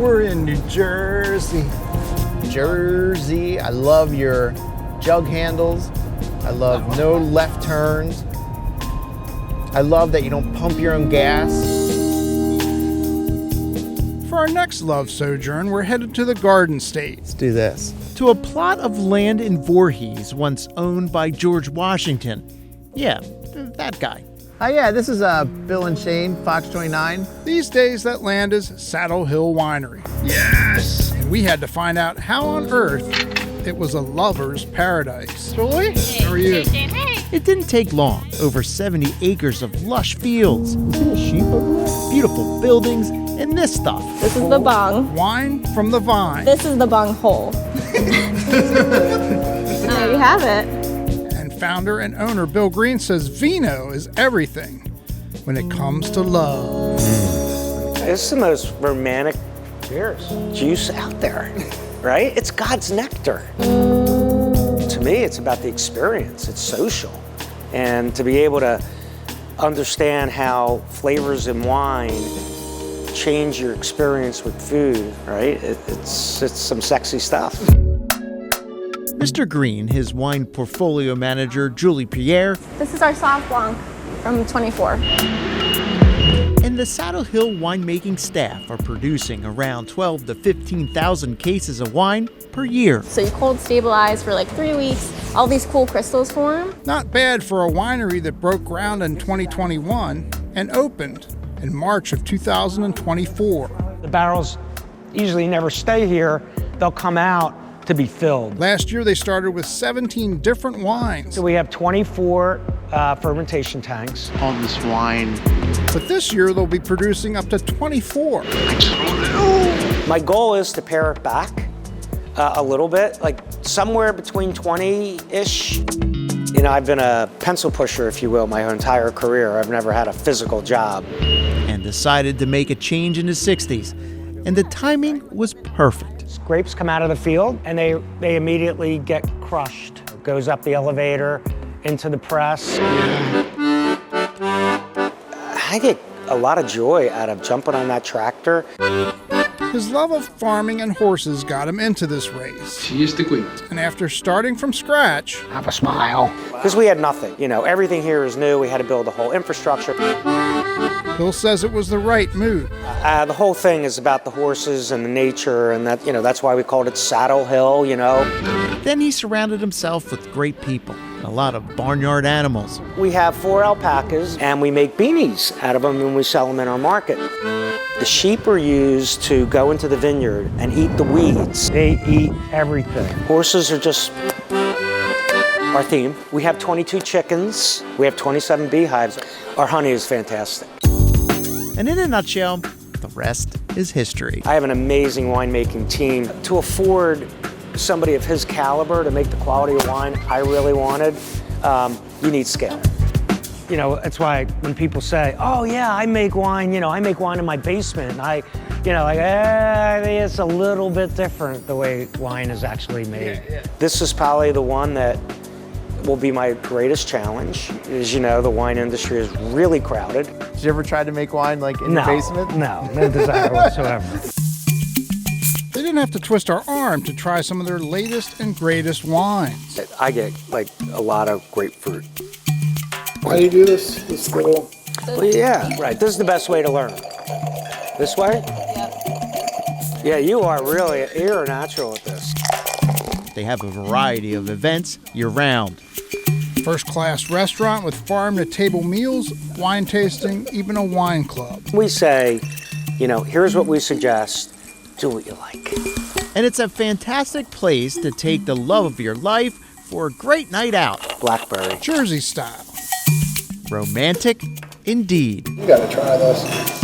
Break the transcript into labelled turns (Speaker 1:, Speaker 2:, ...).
Speaker 1: We're in New Jersey. Jersey. I love your jug handles. I love no left turns. I love that you don't pump your own gas.
Speaker 2: For our next love sojourn, we're headed to the Garden State.
Speaker 1: Let's do this.
Speaker 3: To a plot of land in Voorhees, once owned by George Washington. Yeah, that guy.
Speaker 1: Oh yeah, this is Bill and Shane, Fox 29.
Speaker 2: These days, that land is Saddlehill Winery. Yes! And we had to find out how on earth it was a lover's paradise. Julie, how are you?
Speaker 3: It didn't take long. Over 70 acres of lush fields.
Speaker 1: Is there a sheep over there?
Speaker 3: Beautiful buildings, and this stuff.
Speaker 4: This is the bung.
Speaker 2: Wine from the vine.
Speaker 4: This is the bung hole. There you have it.
Speaker 2: And founder and owner Bill Green says vino is everything when it comes to love.
Speaker 5: It's the most romantic juice out there, right? It's God's nectar. To me, it's about the experience. It's social. And to be able to understand how flavors in wine change your experience with food, right? It's some sexy stuff.
Speaker 3: Mr. Green, his wine portfolio manager, Julie Pierre,
Speaker 4: This is our soft blanc from 24.
Speaker 3: and the Saddlehill winemaking staff are producing around 12 to 15,000 cases of wine per year.
Speaker 4: So you cold stabilize for like 3 weeks. All these cool crystals form.
Speaker 2: Not bad for a winery that broke ground in 2021 and opened in March of 2024.
Speaker 5: The barrels usually never stay here. They'll come out to be filled.
Speaker 2: Last year, they started with 17 different wines.
Speaker 5: So we have 24 fermentation tanks
Speaker 6: on this wine.
Speaker 2: But this year, they'll be producing up to 24.
Speaker 5: My goal is to pare it back a little bit, like somewhere between 20-ish. You know, I've been a pencil pusher, if you will, my entire career. I've never had a physical job.
Speaker 3: And decided to make a change in his 60s. And the timing was perfect.
Speaker 5: Grapes come out of the field and they immediately get crushed. It goes up the elevator into the press. I get a lot of joy out of jumping on that tractor.
Speaker 2: His love of farming and horses got him into this race.
Speaker 6: She is the queen.
Speaker 2: And after starting from scratch,
Speaker 5: Have a smile. Because we had nothing. You know, everything here is new. We had to build a whole infrastructure.
Speaker 2: Bill says it was the right move.
Speaker 5: The whole thing is about the horses and the nature, and that, you know, that's why we called it Saddle Hill, you know.
Speaker 3: Then he surrounded himself with great people, a lot of barnyard animals.
Speaker 5: We have 4 alpacas, and we make beanies out of them, and we sell them in our market. The sheep are used to go into the vineyard and eat the weeds. They eat everything. Horses are just our theme. We have 22 chickens. We have 27 beehives. Our honey is fantastic.
Speaker 3: And in a nutshell, the rest is history.
Speaker 5: I have an amazing winemaking team. To afford somebody of his caliber to make the quality of wine I really wanted, you need scale. You know, that's why when people say, oh yeah, I make wine, you know, I make wine in my basement. And it's a little bit different the way wine is actually made. This is probably the one that will be my greatest challenge. As you know, the wine industry is really crowded.
Speaker 1: Did you ever try to make wine like in the basement?
Speaker 5: No desire whatsoever.
Speaker 2: They didn't have to twist our arm to try some of their latest and greatest wines.
Speaker 5: I get like a lot of grapefruit.
Speaker 6: Why do you do this? This little...
Speaker 5: Well, yeah, right. This is the best way to learn. This way?
Speaker 4: Yep.
Speaker 5: Yeah, you're a natural at this.
Speaker 3: They have a variety of events year-round.
Speaker 2: First-class restaurant with farm-to-table meals, wine tasting, even a wine club.
Speaker 5: We say, you know, here's what we suggest. Do what you like.
Speaker 3: And it's a fantastic place to take the love of your life for a great night out.
Speaker 5: Blackberry.
Speaker 2: Jersey style.
Speaker 3: Romantic indeed.
Speaker 6: You gotta try this.